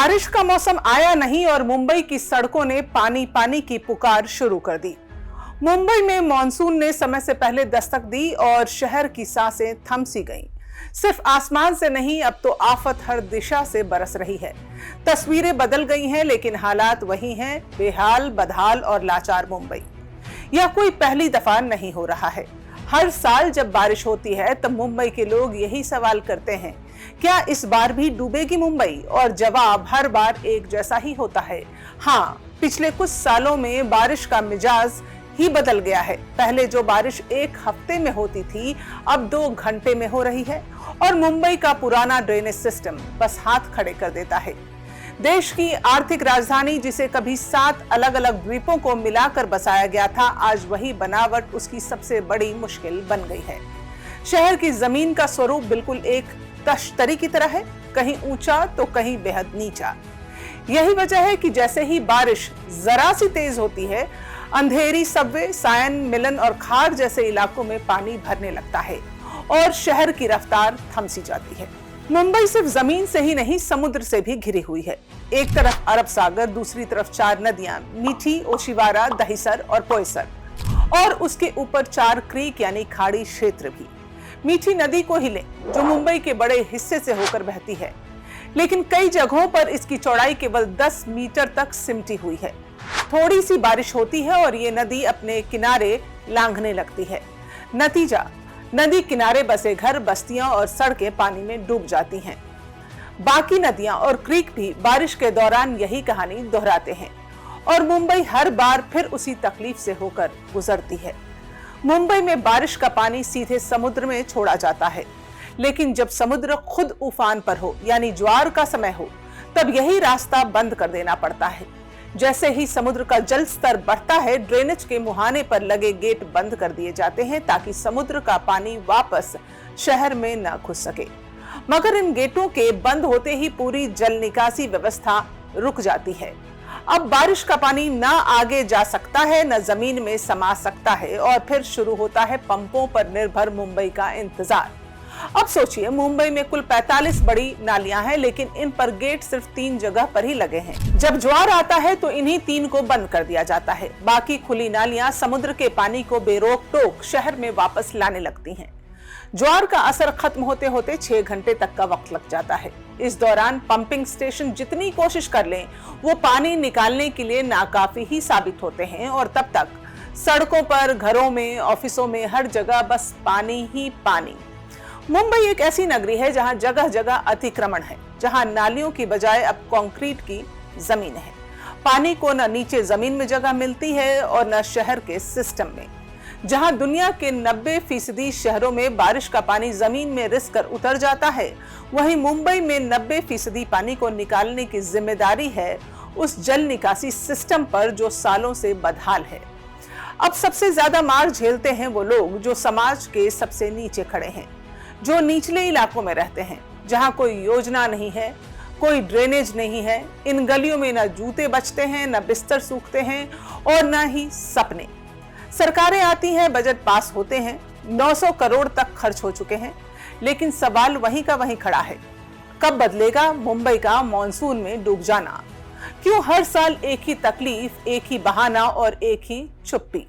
बारिश का मौसम आया नहीं और मुंबई की सड़कों ने पानी पानी की पुकार शुरू कर दी। मुंबई में मॉनसून ने समय से पहले दस्तक दी और शहर की सांसें थम सी गईं। सिर्फ आसमान से नहीं, अब तो आफत हर दिशा से बरस रही है। तस्वीरें बदल गई हैं, लेकिन हालात वही हैं, बेहाल, बदहाल और लाचार मुंबई। यह कोई पहली दफा नहीं हो रहा है। हर साल जब बारिश होती है तब मुंबई के लोग यही सवाल करते हैं, क्या इस बार भी डूबेगी मुंबई? और जवाब हर बार एक जैसा ही होता है, हाँ। पिछले कुछ सालों में बारिश का मिजाज ही बदल गया है। पहले जो बारिश एक हफ्ते में होती थी, अब 2 घंटे में हो रही है और मुंबई का पुराना ड्रेनेज सिस्टम बस हाथ खड़े कर देता है। देश की आर्थिक राजधानी, जिसे कभी 7 अलग अलग द्वीपों को मिलाकर बसाया गया था, आज वही बनावट उसकी सबसे बड़ी मुश्किल बन गई है। शहर की जमीन का स्वरूप बिल्कुल एक तश्तरी की तरह है, कहीं ऊंचा तो कहीं बेहद नीचा। यही वजह है कि जैसे ही बारिश जरा सी तेज होती है, अंधेरी, सबवे, सायन, मिलन और खार जैसे इलाकों में पानी भरने लगता है और शहर की रफ्तार थम सी जाती है। मुंबई सिर्फ जमीन से ही नहीं, समुद्र से भी घिरी हुई है। एक तरफ अरब सागर, दूसरी तरफ 4 नदियां, मीठी, ओशिवारा, दहिसर और पोयसर, और उसके ऊपर 4 क्रीक यानी खाड़ी क्षेत्र भी। मीठी नदी को ही लें, जो मुंबई के बड़े हिस्से से होकर बहती है, लेकिन कई जगहों पर इसकी चौड़ाई केवल 10 मीटर तक सिमटी हुई है। थोड़ी सी बारिश होती है और ये नदी अपने किनारे लांघने लगती है। नतीजा, नदी किनारे बसे घर, बस्तियां और सड़कें पानी में डूब जाती हैं। बाकी नदियां और क्रीक भी बारिश के दौरान यही कहानी दोहराते हैं और मुंबई हर बार फिर उसी तकलीफ से होकर गुजरती है। मुंबई में बारिश का पानी सीधे समुद्र में छोड़ा जाता है, लेकिन जब समुद्र खुद उफान पर हो यानी ज्वार का समय हो, तब यही रास्ता बंद कर देना पड़ता है। जैसे ही समुद्र का जल स्तर बढ़ता है, ड्रेनेज के मुहाने पर लगे गेट बंद कर दिए जाते हैं ताकि समुद्र का पानी वापस शहर में न घुस सके। मगर इन गेटों के बंद होते ही पूरी जल निकासी व्यवस्था रुक जाती है। अब बारिश का पानी न आगे जा सकता है, न जमीन में समा सकता है और फिर शुरू होता है पंपों पर निर्भर मुंबई का इंतजार। अब सोचिए, मुंबई में कुल 45 बड़ी नालियां हैं, लेकिन इन पर गेट सिर्फ 3 जगह पर ही लगे हैं। जब ज्वार आता है तो इन्हीं 3 को बंद कर दिया जाता है। बाकी खुली नालियां समुद्र के पानी को बेरोक टोक शहर में वापस लाने लगती हैं। ज्वार का असर खत्म होते होते 6 घंटे तक का वक्त लग जाता है। इस दौरान पंपिंग स्टेशन जितनी कोशिश कर लें, वो पानी निकालने के लिए नाकाफी ही साबित होते हैं और तब तक सड़कों पर, घरों में, ऑफिसों में, हर जगह बस पानी ही पानी। मुंबई एक ऐसी नगरी है जहां जगह जगह अतिक्रमण है, जहां नालियों की बजाय अब कंक्रीट की जमीन है। पानी को न नीचे जमीन में जगह मिलती है और न शहर के सिस्टम में। जहां दुनिया के 90% शहरों में बारिश का पानी जमीन में रिस कर उतर जाता है, वहीं मुंबई में 90% पानी को निकालने की जिम्मेदारी है उस जल निकासी सिस्टम पर जो सालों से बदहाल है। अब सबसे ज्यादा मार झेलते हैं वो लोग जो समाज के सबसे नीचे खड़े हैं, जो निचले इलाकों में रहते हैं, जहां कोई योजना नहीं है, कोई ड्रेनेज नहीं है। इन गलियों में न जूते बचते हैं, न बिस्तर सूखते हैं और न ही सपने। सरकारें आती हैं, बजट पास होते हैं, 900 करोड़ तक खर्च हो चुके हैं, लेकिन सवाल वहीं का वहीं खड़ा है, कब बदलेगा मुंबई का मॉनसून में डूब जाना? क्यों हर साल एक ही तकलीफ, एक ही बहाना और एक ही चुप्पी?